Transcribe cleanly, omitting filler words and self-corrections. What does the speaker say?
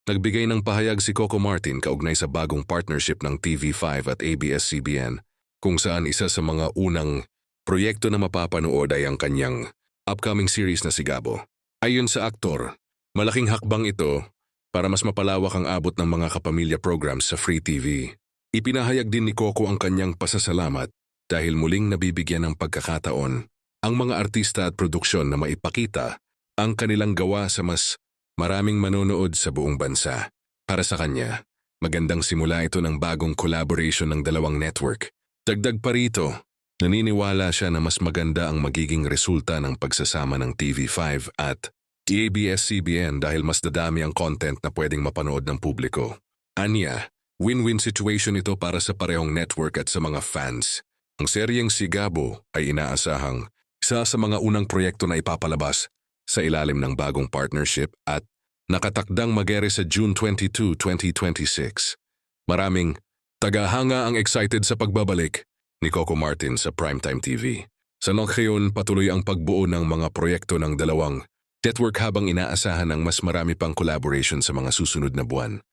Nagbigay ng pahayag si Coco Martin kaugnay sa bagong partnership ng TV5 at ABS-CBN kung saan isa sa mga unang proyekto na mapapanood ay ang kanyang upcoming series na Sigabo. Ayon sa aktor, malaking hakbang ito para mas mapalawak ang abot ng mga kapamilya programs sa Free TV. Ipinahayag din ni Coco ang kanyang pasasalamat dahil muling nabibigyan ng pagkakataon ang mga artista at produksyon na maipakita ang kanilang gawa sa mas maraming manonood sa buong bansa. Para sa kanya, magandang simula ito ng bagong collaboration ng dalawang network. Dagdag pa rito, naniniwala siya na mas maganda ang magiging resulta ng pagsasama ng TV5 at ABS-CBN dahil mas dadami ang content na pwedeng mapanood ng publiko. Anya, win-win situation ito para sa parehong network at sa mga fans. Ang seryeng Sigabo ay inaasahang isa sa mga unang proyekto na ipapalabas sa ilalim ng bagong partnership at nakatakdang mag-ere sa June 22, 2026. Maraming tagahanga ang excited sa pagbabalik ni Coco Martin sa Primetime TV. Sa ngayon, patuloy ang pagbuo ng mga proyekto ng dalawang network habang inaasahan ng mas marami pang collaboration sa mga susunod na buwan.